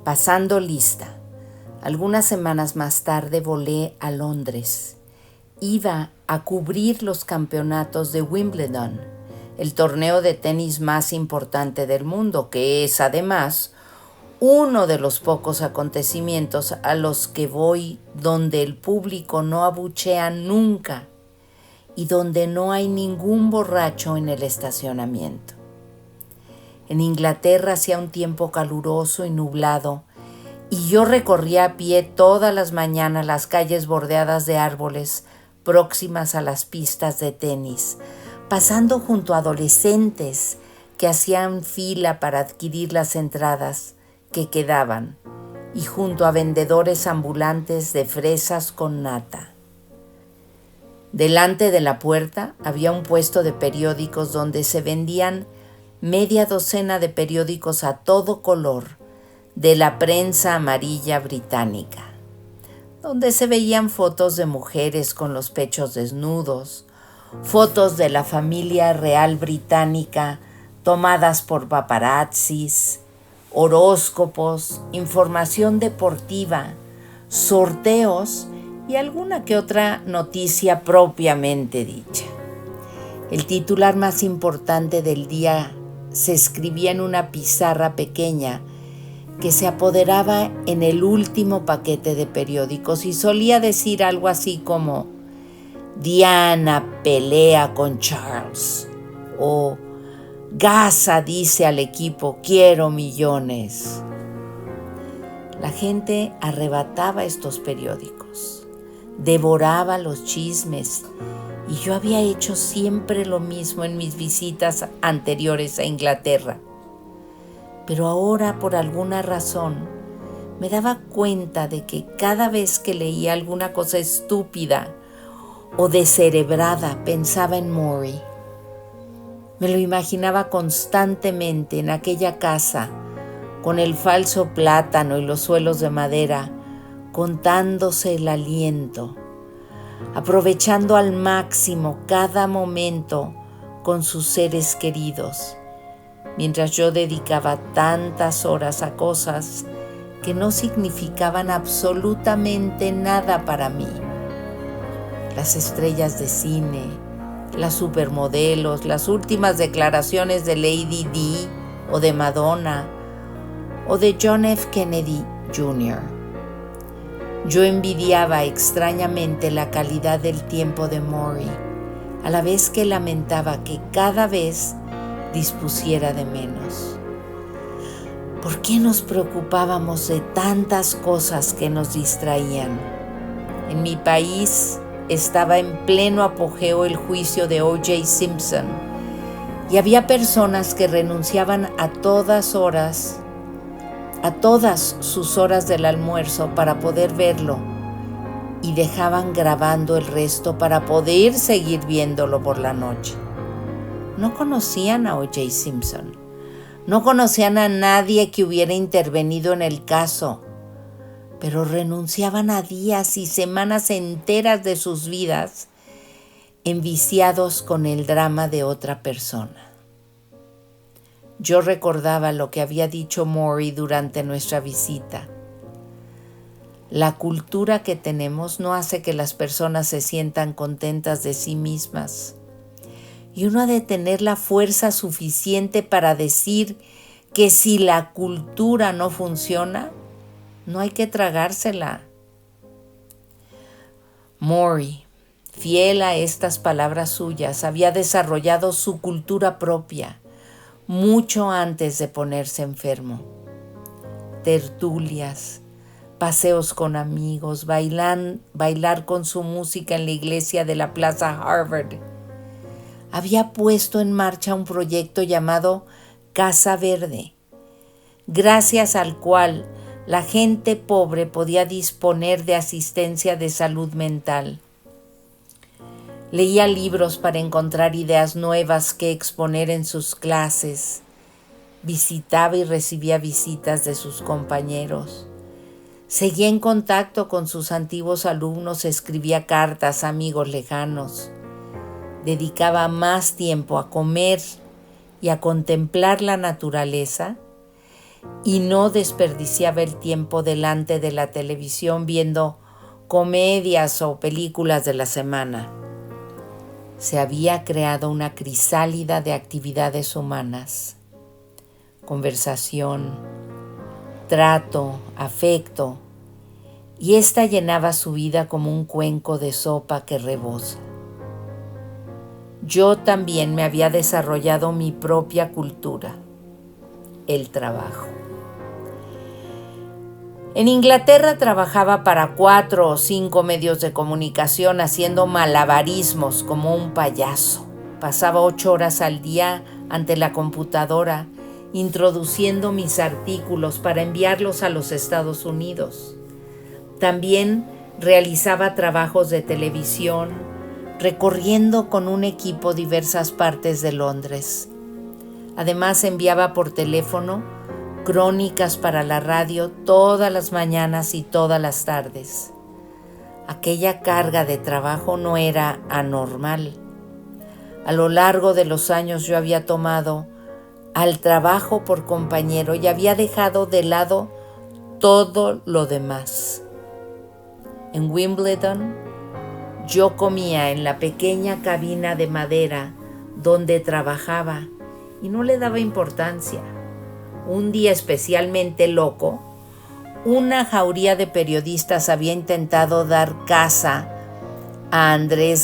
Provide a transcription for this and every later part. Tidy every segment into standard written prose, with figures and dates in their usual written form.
Pasando lista. Algunas semanas más tarde volé a Londres. Iba a cubrir los campeonatos de Wimbledon, el torneo de tenis más importante del mundo, que es además uno de los pocos acontecimientos a los que voy donde el público no abuchea nunca y donde no hay ningún borracho en el estacionamiento. En Inglaterra hacía un tiempo caluroso y nublado, y yo recorría a pie todas las mañanas las calles bordeadas de árboles próximas a las pistas de tenis, pasando junto a adolescentes que hacían fila para adquirir las entradas que quedaban y junto a vendedores ambulantes de fresas con nata. Delante de la puerta había un puesto de periódicos donde se vendían media docena de periódicos a todo color de la prensa amarilla británica, donde se veían fotos de mujeres con los pechos desnudos, fotos de la familia real británica tomadas por paparazzis, horóscopos, información deportiva, sorteos y alguna que otra noticia propiamente dicha. El titular más importante del día se escribía en una pizarra pequeña que se apoderaba en el último paquete de periódicos y solía decir algo así como Diana pelea con Charles o Gaza dice al equipo quiero millones. La gente arrebataba estos periódicos, devoraba los chismes y yo había hecho siempre lo mismo en mis visitas anteriores a Inglaterra. Pero ahora, por alguna razón, me daba cuenta de que cada vez que leía alguna cosa estúpida o descerebrada, pensaba en Maury. Me lo imaginaba constantemente en aquella casa, con el falso plátano y los suelos de madera, contándose el aliento, aprovechando al máximo cada momento con sus seres queridos, mientras yo dedicaba tantas horas a cosas que no significaban absolutamente nada para mí. Las estrellas de cine, las supermodelos, las últimas declaraciones de Lady Di o de Madonna o de John F. Kennedy Jr. Yo envidiaba extrañamente la calidad del tiempo de Maury, a la vez que lamentaba que cada vez dispusiera de menos. ¿Por qué nos preocupábamos de tantas cosas que nos distraían? En mi país estaba en pleno apogeo el juicio de O.J. Simpson y había personas que renunciaban a todas sus horas del almuerzo para poder verlo y dejaban grabando el resto para poder seguir viéndolo por la noche. No conocían a O.J. Simpson, no conocían a nadie que hubiera intervenido en el caso, pero renunciaban a días y semanas enteras de sus vidas enviciados con el drama de otra persona. Yo recordaba lo que había dicho Maury durante nuestra visita. La cultura que tenemos no hace que las personas se sientan contentas de sí mismas. Y uno ha de tener la fuerza suficiente para decir que si la cultura no funciona, no hay que tragársela. Maury, fiel a estas palabras suyas, había desarrollado su cultura propia mucho antes de ponerse enfermo. Tertulias, paseos con amigos, bailar con su música en la iglesia de la Plaza Harvard. Había puesto en marcha un proyecto llamado Casa Verde, gracias al cual la gente pobre podía disponer de asistencia de salud mental. Leía libros para encontrar ideas nuevas que exponer en sus clases. Visitaba y recibía visitas de sus compañeros. Seguía en contacto con sus antiguos alumnos, escribía cartas a amigos lejanos. Dedicaba más tiempo a comer y a contemplar la naturaleza y no desperdiciaba el tiempo delante de la televisión viendo comedias o películas de la semana. Se había creado una crisálida de actividades humanas: conversación, trato, afecto, y ésta llenaba su vida como un cuenco de sopa que rebosa. Yo también me había desarrollado mi propia cultura: el trabajo. En Inglaterra trabajaba para 4 o 5 medios de comunicación haciendo malabarismos como un payaso. Pasaba 8 horas al día ante la computadora introduciendo mis artículos para enviarlos a los Estados Unidos. También realizaba trabajos de televisión, recorriendo con un equipo diversas partes de Londres. Además, enviaba por teléfono crónicas para la radio todas las mañanas y todas las tardes. Aquella carga de trabajo no era anormal. A lo largo de los años yo había tomado al trabajo por compañero y había dejado de lado todo lo demás. En Wimbledon, yo comía en la pequeña cabina de madera donde trabajaba y no le daba importancia. Un día especialmente loco, una jauría de periodistas había intentado dar caza a André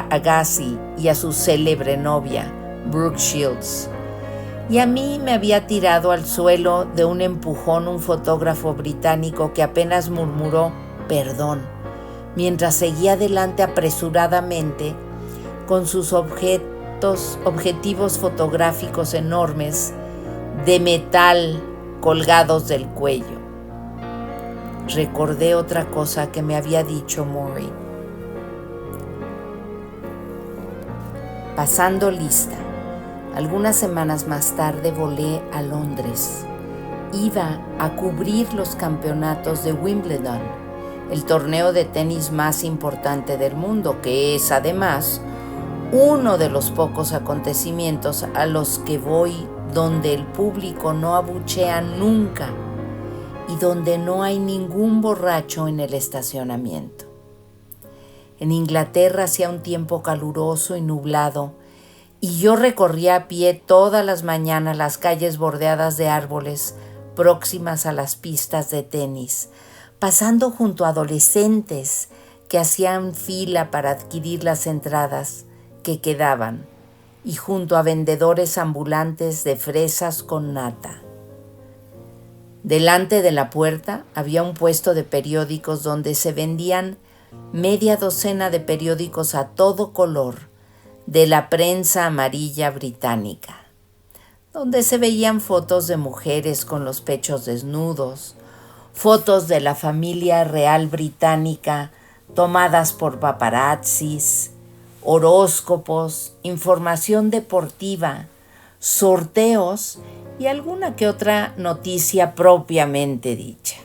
Agassi y a su célebre novia, Brooke Shields. Y a mí me había tirado al suelo de un empujón un fotógrafo británico que apenas murmuró «perdón», mientras seguía adelante apresuradamente con sus objetivos fotográficos enormes de metal colgados del cuello. Recordé otra cosa que me había dicho Maury. Pasando lista, algunas semanas más tarde volé a Londres. Iba a cubrir los campeonatos de Wimbledon, el torneo de tenis más importante del mundo, que es además uno de los pocos acontecimientos a los que voy donde el público no abuchea nunca y donde no hay ningún borracho en el estacionamiento. En Inglaterra hacía un tiempo caluroso y nublado y yo recorría a pie todas las mañanas las calles bordeadas de árboles próximas a las pistas de tenis, pasando junto a adolescentes que hacían fila para adquirir las entradas que quedaban y junto a vendedores ambulantes de fresas con nata. Delante de la puerta había un puesto de periódicos donde se vendían media docena de periódicos a todo color de la prensa amarilla británica, donde se veían fotos de mujeres con los pechos desnudos, fotos de la familia real británica tomadas por paparazzis, horóscopos, información deportiva, sorteos y alguna que otra noticia propiamente dicha.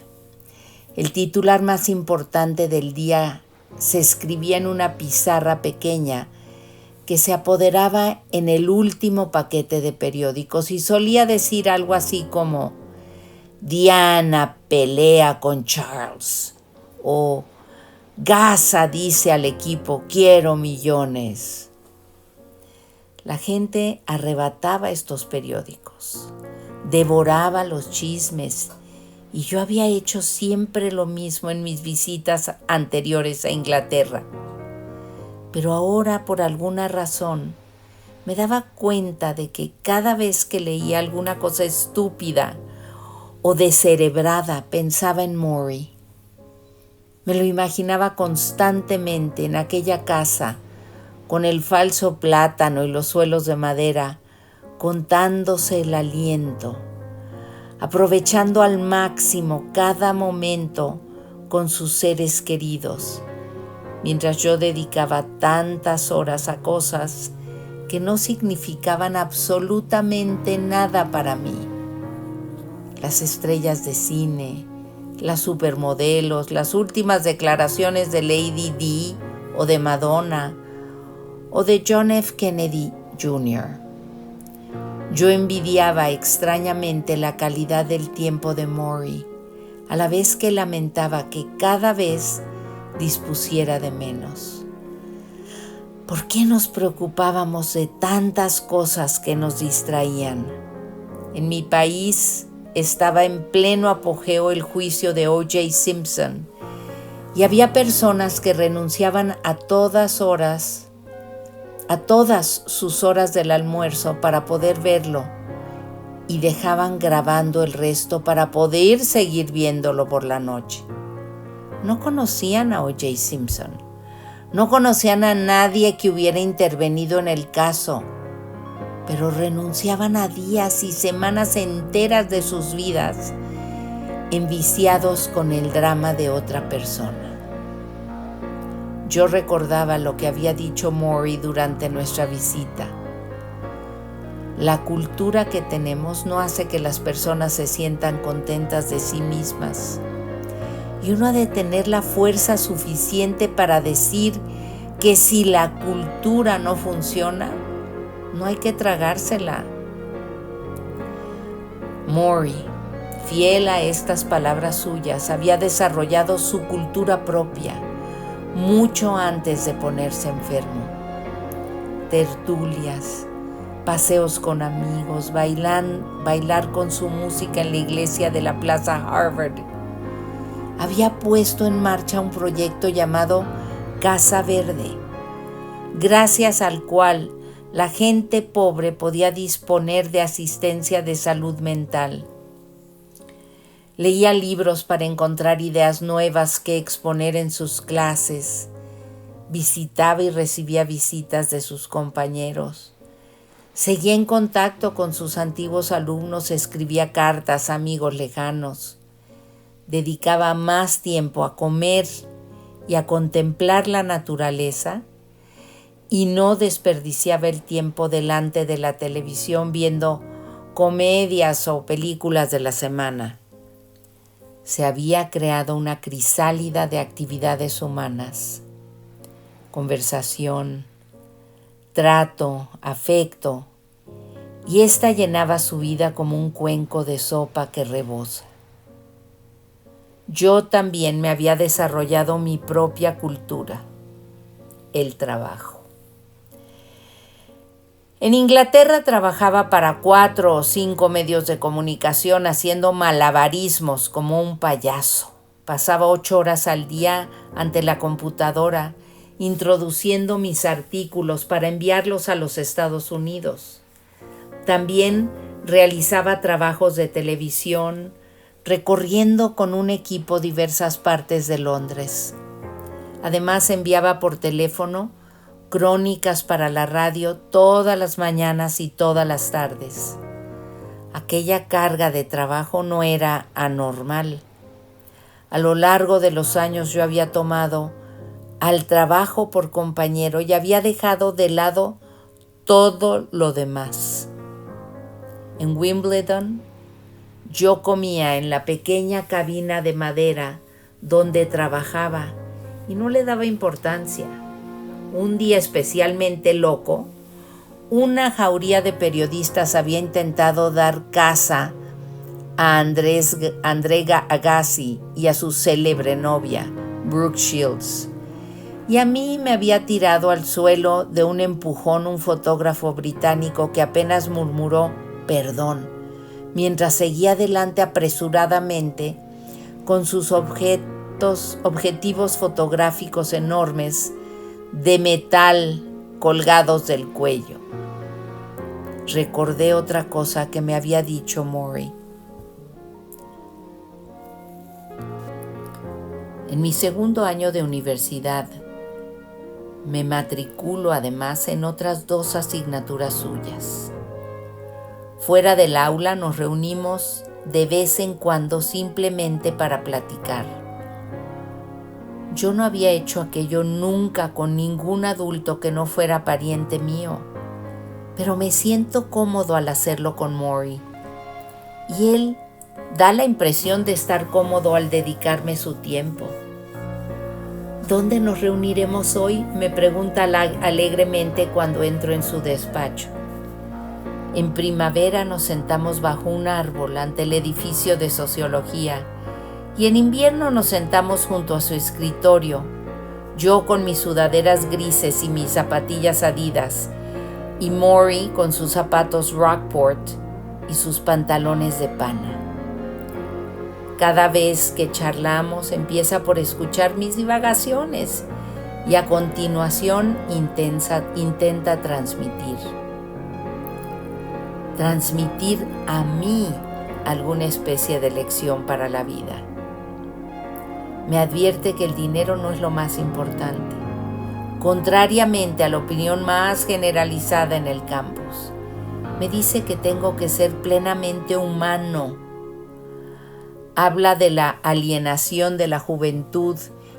El titular más importante del día se escribía en una pizarra pequeña que se apoderaba en el último paquete de periódicos y solía decir algo así como «Diana pelea con Charles» o «Gaza dice al equipo, quiero millones». La gente arrebataba estos periódicos, devoraba los chismes, y yo había hecho siempre lo mismo en mis visitas anteriores a Inglaterra. Pero ahora, por alguna razón, me daba cuenta de que cada vez que leía alguna cosa estúpida o descerebrada, pensaba en Maury. Me lo imaginaba constantemente en aquella casa, con el falso plátano y los suelos de madera, contándose el aliento, aprovechando al máximo cada momento con sus seres queridos, mientras yo dedicaba tantas horas a cosas que no significaban absolutamente nada para mí. Las estrellas de cine, las supermodelos, las últimas declaraciones de Lady Di o de Madonna o de John F. Kennedy Jr. Yo envidiaba extrañamente la calidad del tiempo de Maury, a la vez que lamentaba que cada vez dispusiera de menos. ¿Por qué nos preocupábamos de tantas cosas que nos distraían? En mi país estaba en pleno apogeo el juicio de O.J. Simpson y había personas que renunciaban a todas sus horas del almuerzo para poder verlo y dejaban grabando el resto para poder seguir viéndolo por la noche. No conocían a O.J. Simpson, no conocían a nadie que hubiera intervenido en el caso, pero renunciaban a días y semanas enteras de sus vidas enviciados con el drama de otra persona. Yo recordaba lo que había dicho Maury durante nuestra visita. La cultura que tenemos no hace que las personas se sientan contentas de sí mismas. Y uno ha de tener la fuerza suficiente para decir que si la cultura no funciona, no hay que tragársela. Maury, fiel a estas palabras suyas, había desarrollado su cultura propia mucho antes de ponerse enfermo. Tertulias, paseos con amigos, bailar con su música en la iglesia de la Plaza Harvard. Había puesto en marcha un proyecto llamado Casa Verde, gracias al cual la gente pobre podía disponer de asistencia de salud mental. Leía libros para encontrar ideas nuevas que exponer en sus clases. Visitaba y recibía visitas de sus compañeros. Seguía en contacto con sus antiguos alumnos, escribía cartas a amigos lejanos. Dedicaba más tiempo a comer y a contemplar la naturaleza y no desperdiciaba el tiempo delante de la televisión viendo comedias o películas de la semana. Se había creado una crisálida de actividades humanas, conversación, trato, afecto, y ésta llenaba su vida como un cuenco de sopa que rebosa. Yo también me había desarrollado mi propia cultura, el trabajo. En Inglaterra trabajaba para 4 o 5 medios de comunicación haciendo malabarismos como un payaso. Pasaba 8 horas al día ante la computadora, introduciendo mis artículos para enviarlos a los Estados Unidos. También realizaba trabajos de televisión, recorriendo con un equipo diversas partes de Londres. Además enviaba por teléfono crónicas para la radio todas las mañanas y todas las tardes. Aquella carga de trabajo no era anormal. A lo largo de los años yo había tomado al trabajo por compañero y había dejado de lado todo lo demás. En Wimbledon, yo comía en la pequeña cabina de madera donde trabajaba y no le daba importancia. Un día especialmente loco, una jauría de periodistas había intentado dar caza a André Agassi y a su célebre novia, Brooke Shields. Y a mí me había tirado al suelo de un empujón un fotógrafo británico que apenas murmuró «perdón», mientras seguía adelante apresuradamente con sus objetivos fotográficos enormes de metal colgados del cuello. Recordé otra cosa que me había dicho Maury. En mi segundo año de universidad, me matriculo además en otras 2 asignaturas suyas. Fuera del aula nos reunimos de vez en cuando simplemente para platicar. Yo no había hecho aquello nunca con ningún adulto que no fuera pariente mío, pero me siento cómodo al hacerlo con Maury. Y él da la impresión de estar cómodo al dedicarme su tiempo. ¿Dónde nos reuniremos hoy?, me pregunta alegremente cuando entro en su despacho. En primavera nos sentamos bajo un árbol ante el edificio de sociología y en invierno nos sentamos junto a su escritorio, yo con mis sudaderas grises y mis zapatillas Adidas y Maury con sus zapatos Rockport y sus pantalones de pana. Cada vez que charlamos empieza por escuchar mis divagaciones y a continuación intenta transmitir a mí alguna especie de lección para la vida. Me advierte que el dinero no es lo más importante, contrariamente a la opinión más generalizada en el campus. Me dice que tengo que ser plenamente humano. Habla de la alienación de la juventud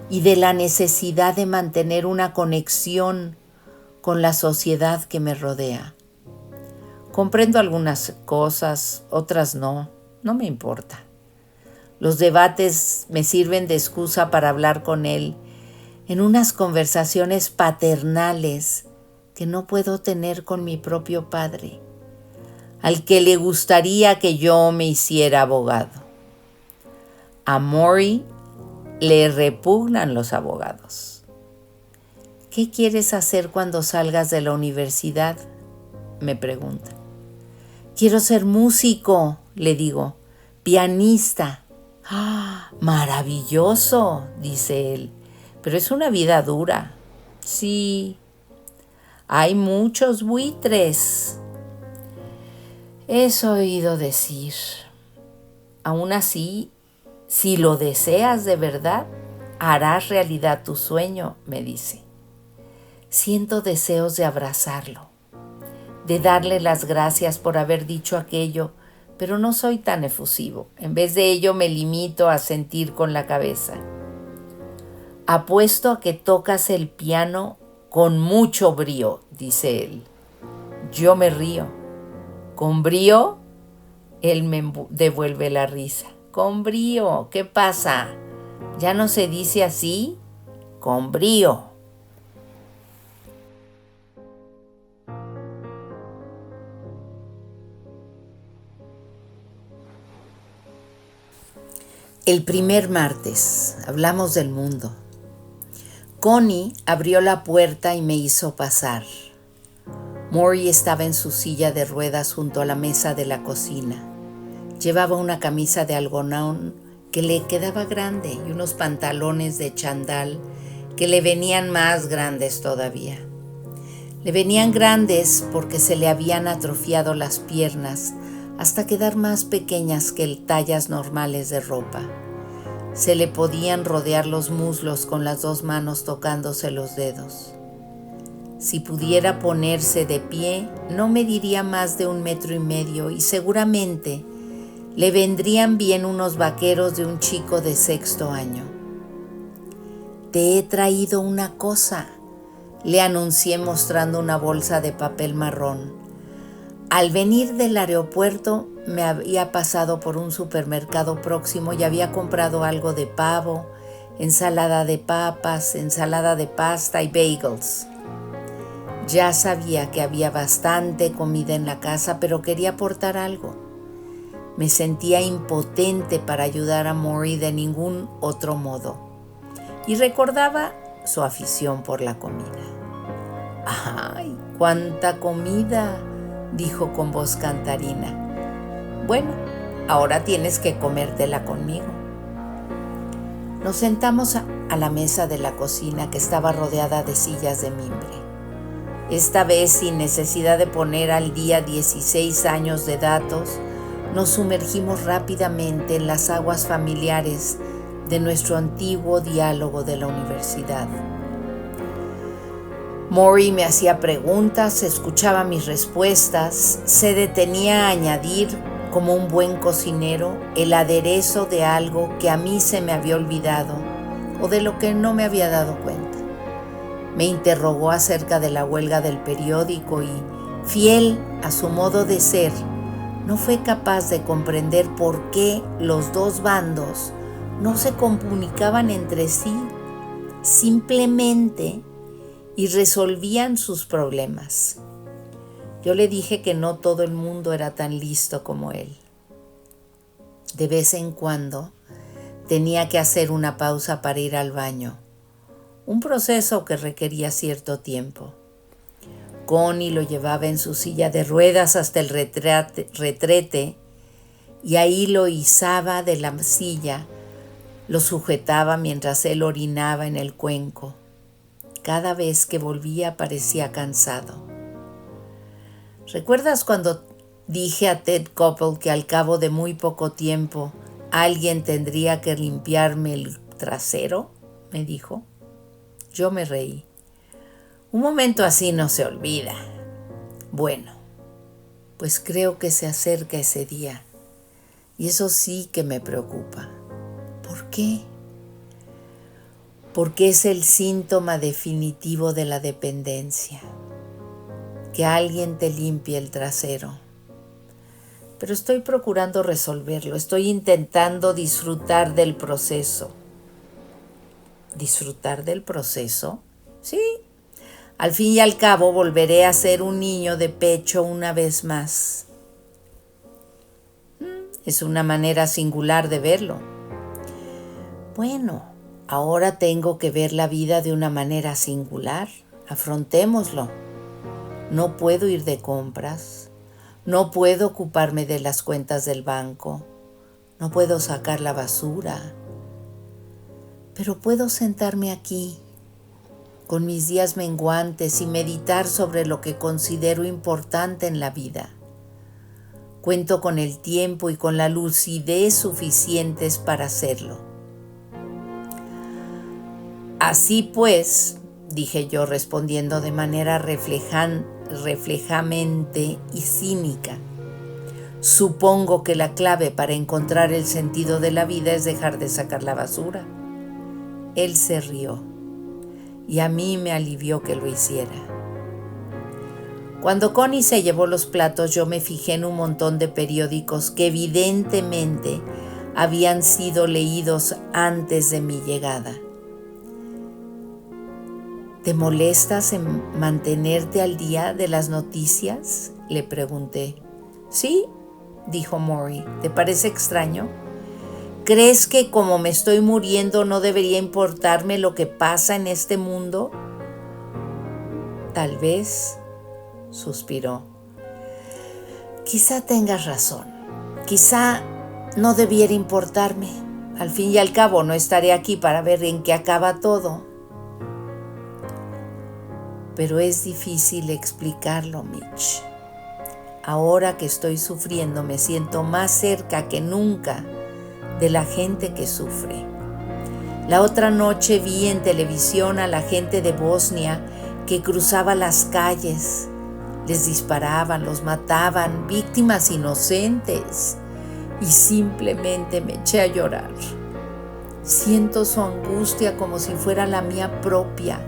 y de la necesidad de mantener una conexión con la sociedad que me rodea. Comprendo algunas cosas, otras no me importa. Los debates me sirven de excusa para hablar con él en unas conversaciones paternales que no puedo tener con mi propio padre, al que le gustaría que yo me hiciera abogado. A Maury le repugnan los abogados. ¿Qué quieres hacer cuando salgas de la universidad?, me pregunta. Quiero ser músico, le digo, pianista. ¡Ah, maravilloso!, dice él, pero es una vida dura. Sí, hay muchos buitres. Eso he oído decir. Aún así, si lo deseas de verdad, harás realidad tu sueño, me dice. Siento deseos de abrazarlo, de darle las gracias por haber dicho aquello, pero no soy tan efusivo. En vez de ello me limito a sentir con la cabeza. Apuesto a que tocas el piano con mucho brío, dice él. Yo me río. ¿Con brío? Él me devuelve la risa. Con brío, ¿qué pasa? ¿Ya no se dice así? Con brío. El primer martes, hablamos del mundo. Connie abrió la puerta y me hizo pasar. Maury estaba en su silla de ruedas junto a la mesa de la cocina. Llevaba una camisa de algodón que le quedaba grande y unos pantalones de chandal que le venían más grandes todavía. Le venían grandes porque se le habían atrofiado las piernas hasta quedar más pequeñas que tallas normales de ropa. Se le podían rodear los muslos con las dos manos tocándose los dedos. Si pudiera ponerse de pie, no mediría más de 1,5 metros y seguramente le vendrían bien unos vaqueros de un chico de 6º año. Te he traído una cosa, le anuncié mostrando una bolsa de papel marrón. Al venir del aeropuerto me había pasado por un supermercado próximo y había comprado algo de pavo, ensalada de papas, ensalada de pasta y bagels. Ya sabía que había bastante comida en la casa, pero quería aportar algo. Me sentía impotente para ayudar a Maury de ningún otro modo. Y recordaba su afición por la comida. ¡Ay, cuánta comida!, dijo con voz cantarina. Bueno, ahora tienes que comértela conmigo. Nos sentamos a la mesa de la cocina que estaba rodeada de sillas de mimbre. Esta vez, sin necesidad de poner al día 16 años de datos, nos sumergimos rápidamente en las aguas familiares de nuestro antiguo diálogo de la universidad. Maury me hacía preguntas, escuchaba mis respuestas, se detenía a añadir, como un buen cocinero, el aderezo de algo que a mí se me había olvidado o de lo que no me había dado cuenta. Me interrogó acerca de la huelga del periódico y, fiel a su modo de ser, no fue capaz de comprender por qué los dos bandos no se comunicaban entre sí, simplemente y resolvían sus problemas. Yo le dije que no todo el mundo era tan listo como él. De vez en cuando tenía que hacer una pausa para ir al baño, un proceso que requería cierto tiempo. Connie lo llevaba en su silla de ruedas hasta el retrete y ahí lo izaba de la silla, lo sujetaba mientras él orinaba en el cuenco. Cada vez que volvía parecía cansado. ¿Recuerdas cuando dije a Ted Koppel que al cabo de muy poco tiempo alguien tendría que limpiarme el trasero? Me dijo. Yo me reí. Un momento así no se olvida. Bueno, pues creo que se acerca ese día. Y eso sí que me preocupa. ¿Por qué? Porque es el síntoma definitivo de la dependencia. Que alguien te limpie el trasero. Pero estoy procurando resolverlo. Estoy intentando disfrutar del proceso. ¿Disfrutar del proceso? Sí. Al fin y al cabo volveré a ser un niño de pecho una vez más. Es una manera singular de verlo. Bueno, ahora tengo que ver la vida de una manera singular. Afrontémoslo. No puedo ir de compras. No puedo ocuparme de las cuentas del banco. No puedo sacar la basura. Pero puedo sentarme aquí, con mis días menguantes y meditar sobre lo que considero importante en la vida. Cuento con el tiempo y con la lucidez suficientes para hacerlo. Así pues, dije yo respondiendo de manera reflejamente y cínica, supongo que la clave para encontrar el sentido de la vida es dejar de sacar la basura. Él se rió y a mí me alivió que lo hiciera. Cuando Connie se llevó los platos, yo me fijé en un montón de periódicos que evidentemente habían sido leídos antes de mi llegada. ¿Te molestas en mantenerte al día de las noticias?, le pregunté. Sí, dijo Maury. ¿Te parece extraño? ¿Crees que como me estoy muriendo no debería importarme lo que pasa en este mundo? Tal vez, suspiró. Quizá tengas razón. Quizá no debiera importarme. Al fin y al cabo no estaré aquí para ver en qué acaba todo. Pero es difícil explicarlo, Mitch. Ahora que estoy sufriendo me siento más cerca que nunca de la gente que sufre. La otra noche vi en televisión a la gente de Bosnia que cruzaba las calles. Les disparaban, los mataban, víctimas inocentes. Y simplemente me eché a llorar. Siento su angustia como si fuera la mía propia.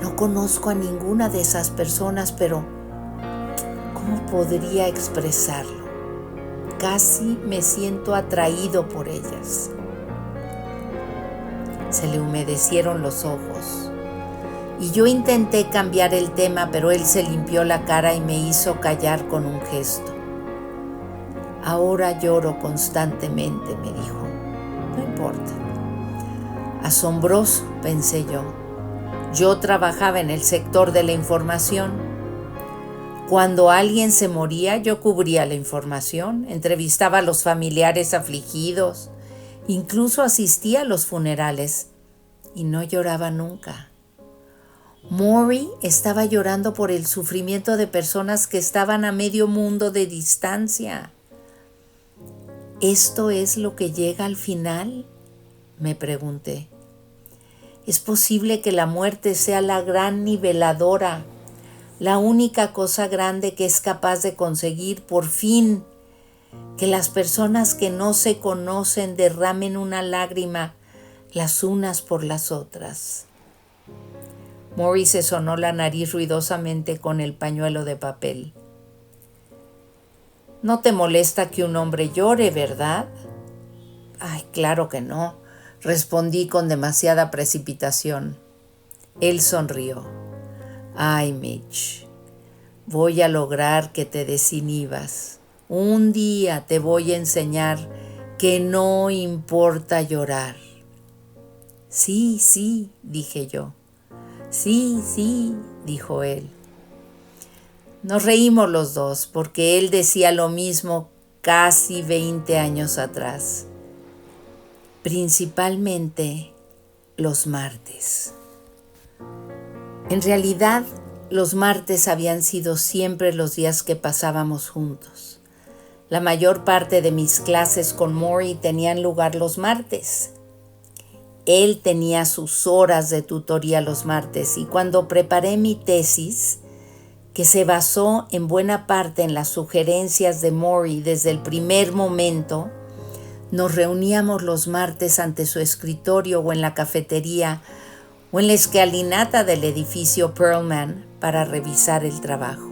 No conozco a ninguna de esas personas, pero ¿cómo podría expresarlo? Casi me siento atraído por ellas. Se le humedecieron los ojos. Y yo intenté cambiar el tema, pero él se limpió la cara y me hizo callar con un gesto. Ahora lloro constantemente, me dijo. No importa. Asombroso, pensé yo. Yo trabajaba en el sector de la información. Cuando alguien se moría, yo cubría la información, entrevistaba a los familiares afligidos, incluso asistía a los funerales y no lloraba nunca. Maury estaba llorando por el sufrimiento de personas que estaban a medio mundo de distancia. ¿Esto es lo que llega al final?, me pregunté. ¿Es posible que la muerte sea la gran niveladora, la única cosa grande que es capaz de conseguir por fin que las personas que no se conocen derramen una lágrima las unas por las otras? Maury se sonó la nariz ruidosamente con el pañuelo de papel. No te molesta que un hombre llore, ¿verdad? Ay, claro que no, respondí con demasiada precipitación. Él sonrió. Ay, Mitch, Voy a lograr que te desinhibas. Un día te voy a enseñar que no importa llorar. Sí, sí, dije yo. Sí, sí, dijo él. Nos reímos los dos porque él decía lo mismo casi 20 años atrás. Principalmente los martes. En realidad, los martes habían sido siempre los días que pasábamos juntos. La mayor parte de mis clases con Maury tenían lugar los martes. Él tenía sus horas de tutoría los martes y cuando preparé mi tesis, que se basó en buena parte en las sugerencias de Maury desde el primer momento, nos reuníamos los martes ante su escritorio o en la cafetería o en la escalinata del edificio Perlman para revisar el trabajo.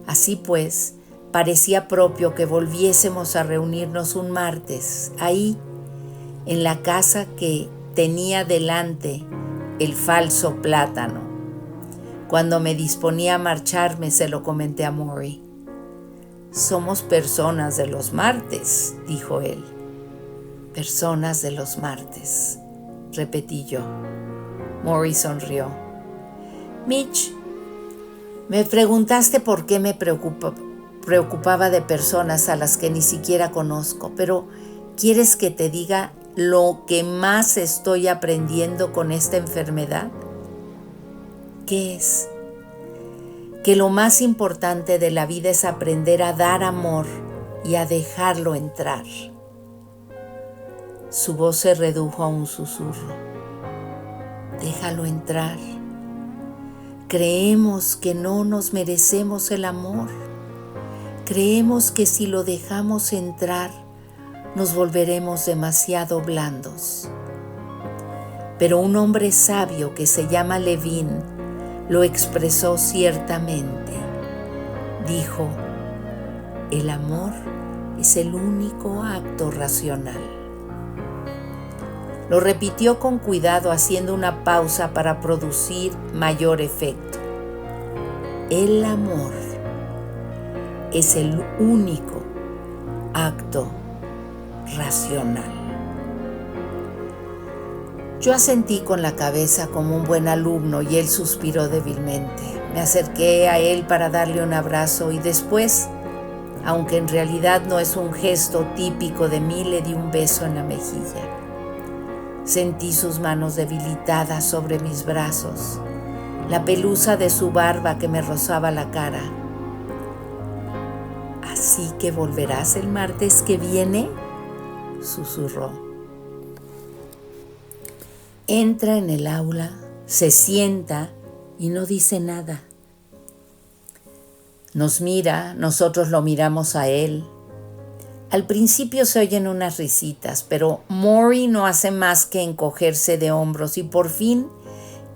Así pues, parecía propio que volviésemos a reunirnos un martes, ahí, en la casa que tenía delante el falso plátano. Cuando me disponía a marcharme, se lo comenté a Maury. Somos personas de los martes, dijo él. Personas de los martes, repetí yo. Maury sonrió. Mitch, me preguntaste por qué me preocupaba de personas a las que ni siquiera conozco, pero ¿quieres que te diga lo que más estoy aprendiendo con esta enfermedad? ¿Qué es? Que lo más importante de la vida es aprender a dar amor y a dejarlo entrar. Su voz se redujo a un susurro. Déjalo entrar. Creemos que no nos merecemos el amor. Creemos que si lo dejamos entrar, nos volveremos demasiado blandos. Pero un hombre sabio que se llama Levine lo expresó ciertamente. Dijo, el amor es el único acto racional. Lo repitió con cuidado, haciendo una pausa para producir mayor efecto. El amor es el único acto racional. Yo asentí con la cabeza como un buen alumno y él suspiró débilmente. Me acerqué a él para darle un abrazo y después, aunque en realidad no es un gesto típico de mí, le di un beso en la mejilla. Sentí sus manos debilitadas sobre mis brazos, la pelusa de su barba que me rozaba la cara. ¿Así que volverás el martes que viene?, susurró. Entra en el aula, se sienta y no dice nada. Nos mira, nosotros lo miramos a él. Al principio se oyen unas risitas, pero Maury no hace más que encogerse de hombros y por fin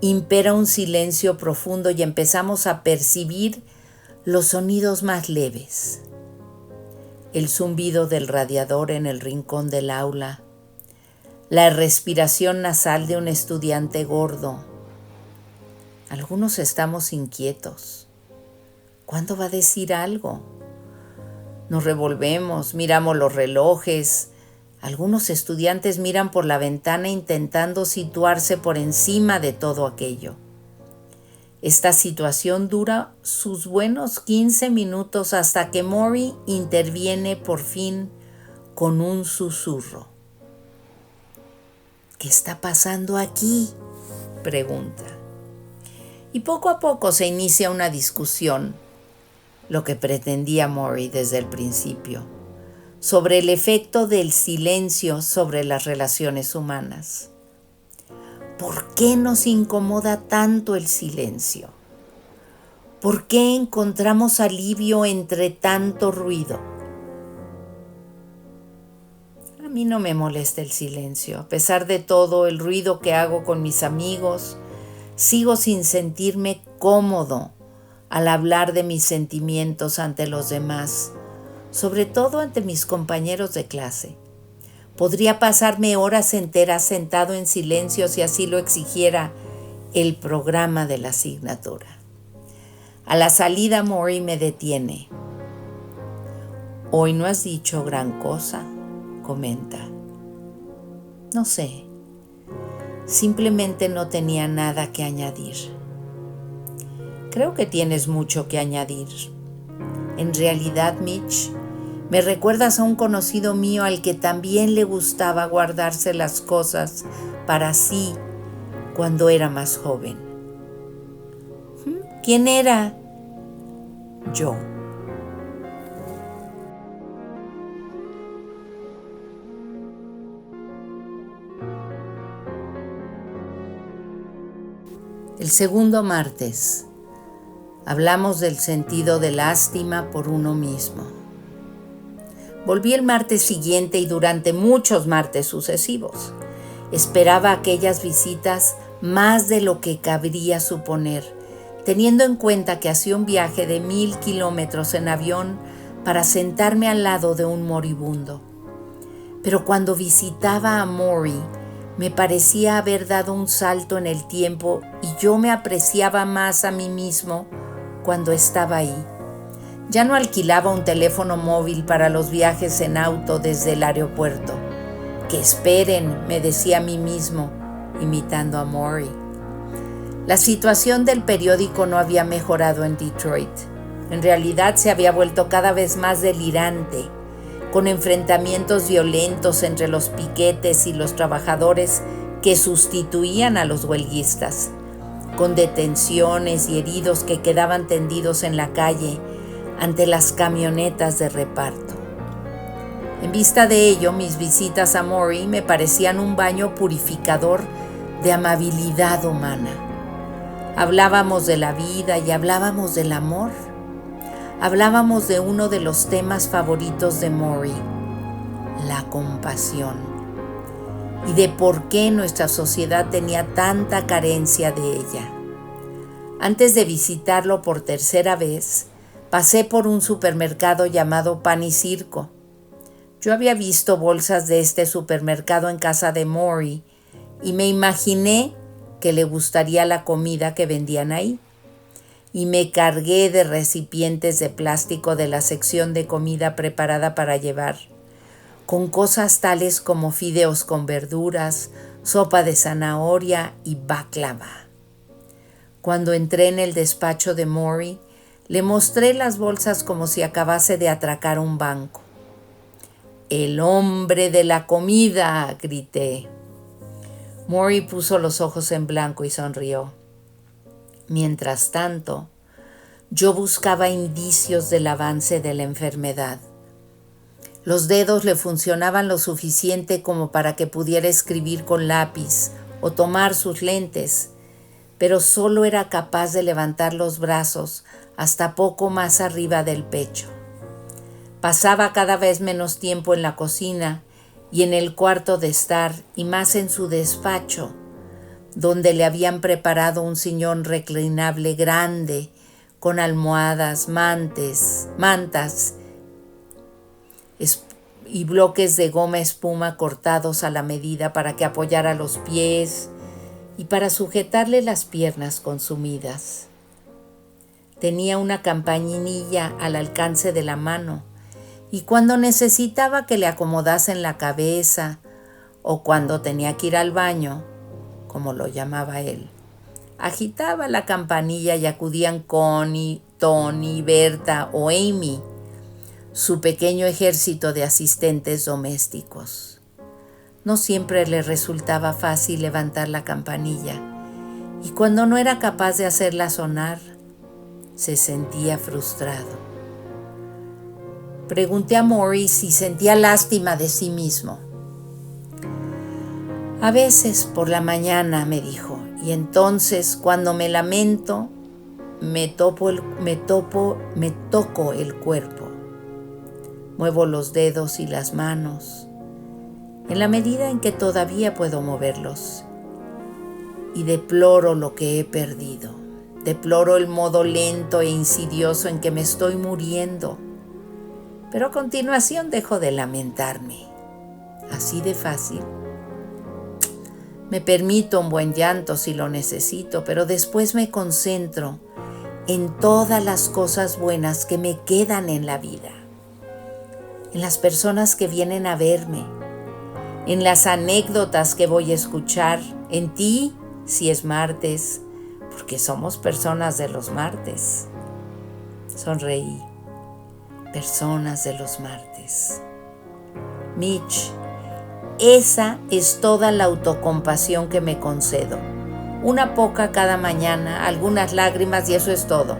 impera un silencio profundo y empezamos a percibir los sonidos más leves. El zumbido del radiador en el rincón del aula, la respiración nasal de un estudiante gordo. Algunos estamos inquietos. ¿Cuándo va a decir algo? Nos revolvemos, miramos los relojes. Algunos estudiantes miran por la ventana intentando situarse por encima de todo aquello. Esta situación dura sus buenos 15 minutos hasta que Maury interviene por fin con un susurro. ¿Qué está pasando aquí?, pregunta. Y poco a poco se inicia una discusión, lo que pretendía Maury desde el principio, sobre el efecto del silencio sobre las relaciones humanas. ¿Por qué nos incomoda tanto el silencio? ¿Por qué encontramos alivio entre tanto ruido? A mí no me molesta el silencio. A pesar de todo el ruido que hago con mis amigos, sigo sin sentirme cómodo al hablar de mis sentimientos ante los demás, sobre todo ante mis compañeros de clase. Podría pasarme horas enteras sentado en silencio si así lo exigiera el programa de la asignatura. A la salida Maury me detiene. «Hoy no has dicho gran cosa», comenta. No sé, simplemente no tenía nada que añadir. Creo que tienes mucho que añadir. En realidad, Mitch, me recuerdas a un conocido mío al que también le gustaba guardarse las cosas para sí cuando era más joven. ¿Quién era? Yo. El segundo martes. Hablamos del sentido de lástima por uno mismo. Volví el martes siguiente y durante muchos martes sucesivos. Esperaba aquellas visitas más de lo que cabría suponer, teniendo en cuenta que hacía un viaje de 1000 kilómetros en avión para sentarme al lado de un moribundo. Pero cuando visitaba a Maury, me parecía haber dado un salto en el tiempo y yo me apreciaba más a mí mismo cuando estaba ahí. Ya no alquilaba un teléfono móvil para los viajes en auto desde el aeropuerto. «Que esperen», me decía a mí mismo, imitando a Maury. La situación del periódico no había mejorado en Detroit. En realidad se había vuelto cada vez más delirante, con enfrentamientos violentos entre los piquetes y los trabajadores que sustituían a los huelguistas, con detenciones y heridos que quedaban tendidos en la calle ante las camionetas de reparto. En vista de ello, mis visitas a Maury me parecían un baño purificador de amabilidad humana. Hablábamos de la vida y hablábamos del amor. Hablábamos de uno de los temas favoritos de Maury, la compasión, y de por qué nuestra sociedad tenía tanta carencia de ella. Antes de visitarlo por tercera vez, pasé por un supermercado llamado Pan y Circo. Yo había visto bolsas de este supermercado en casa de Maury y me imaginé que le gustaría la comida que vendían ahí. Y me cargué de recipientes de plástico de la sección de comida preparada para llevar, con cosas tales como fideos con verduras, sopa de zanahoria y baklava. Cuando entré en el despacho de Maury, le mostré las bolsas como si acabase de atracar un banco. «¡El hombre de la comida!», grité. Maury puso los ojos en blanco y sonrió. Mientras tanto, yo buscaba indicios del avance de la enfermedad. Los dedos le funcionaban lo suficiente como para que pudiera escribir con lápiz o tomar sus lentes, pero solo era capaz de levantar los brazos hasta poco más arriba del pecho. Pasaba cada vez menos tiempo en la cocina y en el cuarto de estar, y más en su despacho, donde le habían preparado un sillón reclinable grande con almohadas, mantas y bloques de goma espuma cortados a la medida para que apoyara los pies y para sujetarle las piernas consumidas. Tenía una campanilla al alcance de la mano y cuando necesitaba que le acomodasen la cabeza o cuando tenía que ir al baño, como lo llamaba él, agitaba la campanilla y acudían Connie, Tony, Berta o Amy, su pequeño ejército de asistentes domésticos. No siempre le resultaba fácil levantar la campanilla y cuando no era capaz de hacerla sonar, se sentía frustrado. Pregunté a Maury si sentía lástima de sí mismo. «A veces por la mañana», me dijo, «y entonces cuando me lamento, me toco el cuerpo. Muevo los dedos y las manos, en la medida en que todavía puedo moverlos, y deploro lo que he perdido. Deploro el modo lento e insidioso en que me estoy muriendo. Pero a continuación dejo de lamentarme. Así de fácil. Me permito un buen llanto si lo necesito, pero después me concentro en todas las cosas buenas que me quedan en la vida, en las personas que vienen a verme, en las anécdotas que voy a escuchar, en ti si es martes, porque somos personas de los martes. Sonreí. Personas de los martes. Mitch, esa es toda la autocompasión que me concedo. Una poca cada mañana, algunas lágrimas y eso es todo.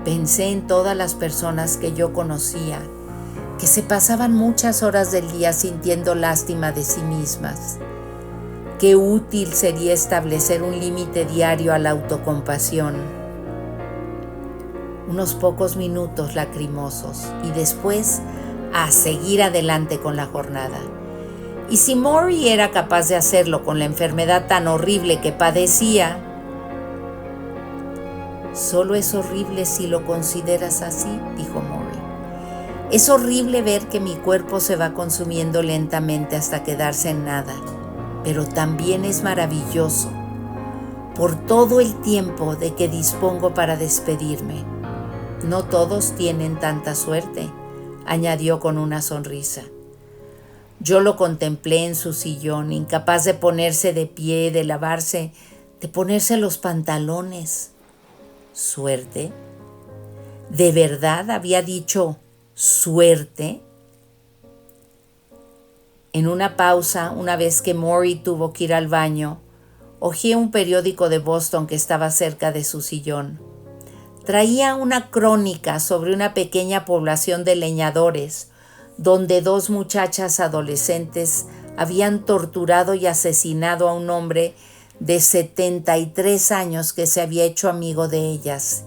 Pensé en todas las personas que yo conocía, que se pasaban muchas horas del día sintiendo lástima de sí mismas. Qué útil sería establecer un límite diario a la autocompasión. Unos pocos minutos lacrimosos y después a seguir adelante con la jornada. Y si Maury era capaz de hacerlo con la enfermedad tan horrible que padecía, solo es horrible si lo consideras así, dijo Maury. Es horrible ver que mi cuerpo se va consumiendo lentamente hasta quedarse en nada, pero también es maravilloso por todo el tiempo de que dispongo para despedirme. No todos tienen tanta suerte, añadió con una sonrisa. Yo lo contemplé en su sillón, incapaz de ponerse de pie, de lavarse, de ponerse los pantalones. ¿Suerte? ¿De verdad había dicho suerte? En una pausa, una vez que Maury tuvo que ir al baño, hojeé un periódico de Boston que estaba cerca de su sillón. Traía una crónica sobre una pequeña población de leñadores, donde 2 muchachas adolescentes habían torturado y asesinado a un hombre de 73 años que se había hecho amigo de ellas,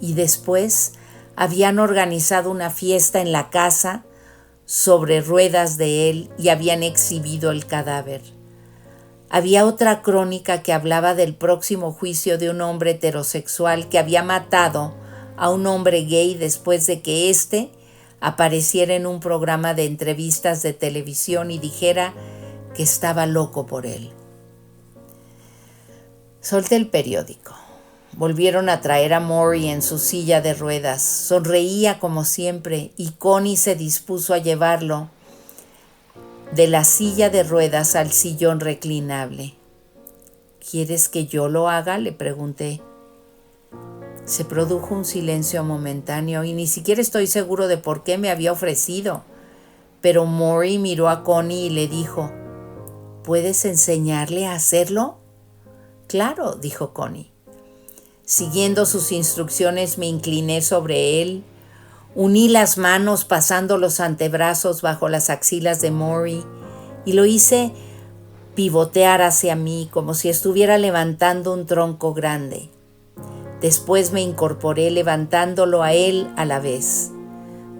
y después habían organizado una fiesta en la casa sobre ruedas de él y habían exhibido el cadáver. Había otra crónica que hablaba del próximo juicio de un hombre heterosexual que había matado a un hombre gay después de que éste apareciera en un programa de entrevistas de televisión y dijera que estaba loco por él. Solté el periódico. Volvieron a traer a Maury en su silla de ruedas. Sonreía como siempre y Connie se dispuso a llevarlo de la silla de ruedas al sillón reclinable. ¿Quieres que yo lo haga?, le pregunté. Se produjo un silencio momentáneo y ni siquiera estoy seguro de por qué me había ofrecido. Pero Maury miró a Connie y le dijo, ¿puedes enseñarle a hacerlo? Claro, dijo Connie. Siguiendo sus instrucciones me incliné sobre él, uní las manos pasando los antebrazos bajo las axilas de Maury y lo hice pivotear hacia mí como si estuviera levantando un tronco grande. Después me incorporé levantándolo a él a la vez.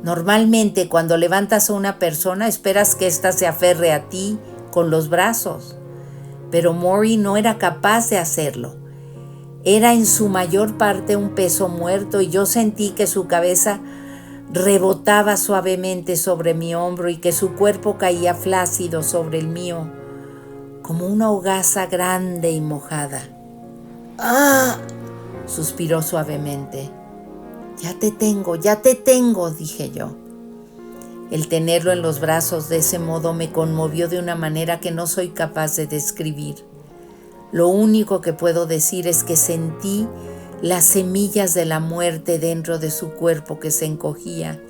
Normalmente cuando levantas a una persona esperas que ésta se aferre a ti con los brazos, pero Maury no era capaz de hacerlo. Era en su mayor parte un peso muerto y yo sentí que su cabeza rebotaba suavemente sobre mi hombro y que su cuerpo caía flácido sobre el mío, como una hogaza grande y mojada. ¡Ah!, suspiró suavemente. Ya te tengo, dije yo. El tenerlo en los brazos de ese modo me conmovió de una manera que no soy capaz de describir. Lo único que puedo decir es que sentí las semillas de la muerte dentro de su cuerpo que se encogía.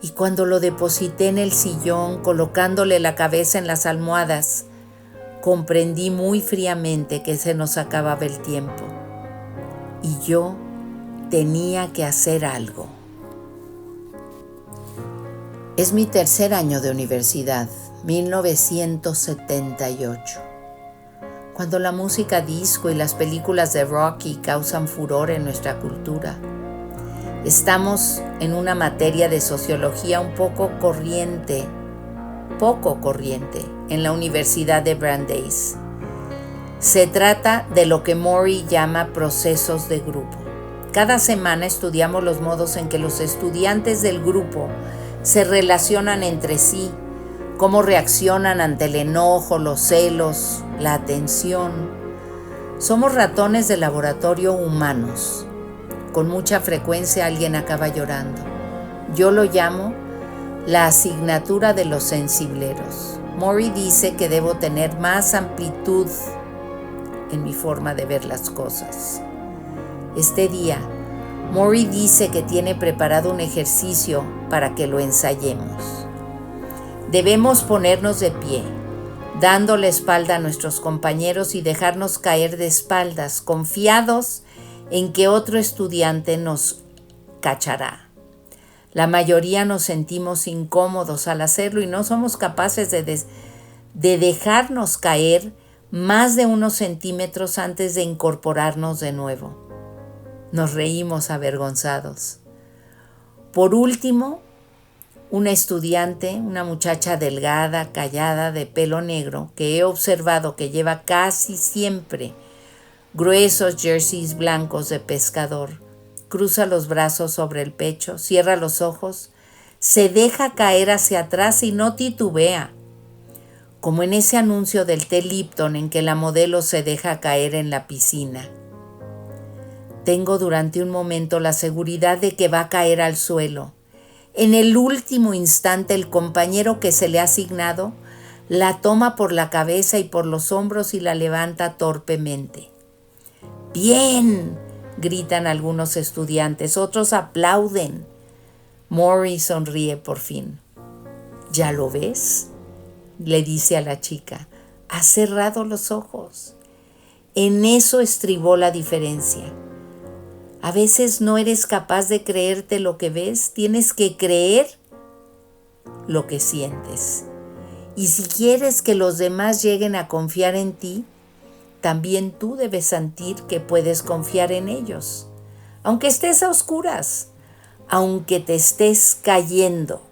Y cuando lo deposité en el sillón, colocándole la cabeza en las almohadas, comprendí muy fríamente que se nos acababa el tiempo. Y yo tenía que hacer algo. Es mi tercer año de universidad, 1978. Cuando la música disco y las películas de Rocky causan furor en nuestra cultura. Estamos en una materia de sociología poco corriente en la Universidad de Brandeis. Se trata de lo que Maury llama procesos de grupo. Cada semana estudiamos los modos en que los estudiantes del grupo se relacionan entre sí, cómo reaccionan ante el enojo, los celos, la atención. Somos ratones de laboratorio humanos. con mucha frecuencia alguien acaba llorando. Yo lo llamo la asignatura de los sensibleros. Morrie dice que debo tener más amplitud en mi forma de ver las cosas. Este día, Morrie dice que tiene preparado un ejercicio para que lo ensayemos. Debemos ponernos de pie, dando la espalda a nuestros compañeros y dejarnos caer de espaldas, confiados en que otro estudiante nos cachará. La mayoría nos sentimos incómodos al hacerlo y no somos capaces de dejarnos caer más de unos centímetros antes de incorporarnos de nuevo. Nos reímos avergonzados. Por último, una estudiante, una muchacha delgada, callada, de pelo negro, que he observado que lleva casi siempre gruesos jerseys blancos de pescador, cruza los brazos sobre el pecho, cierra los ojos, se deja caer hacia atrás y no titubea, como en ese anuncio del té Lipton en que la modelo se deja caer en la piscina. Tengo durante un momento la seguridad de que va a caer al suelo. En el último instante, el compañero que se le ha asignado la toma por la cabeza y por los hombros y la levanta torpemente. ¡Bien!, gritan algunos estudiantes, otros aplauden. Morrie sonríe por fin. ¿Ya lo ves?, le dice a la chica. Has cerrado los ojos. En eso estribó la diferencia. A veces no eres capaz de creerte lo que ves, tienes que creer lo que sientes. Y si quieres que los demás lleguen a confiar en ti, también tú debes sentir que puedes confiar en ellos, aunque estés a oscuras, aunque te estés cayendo.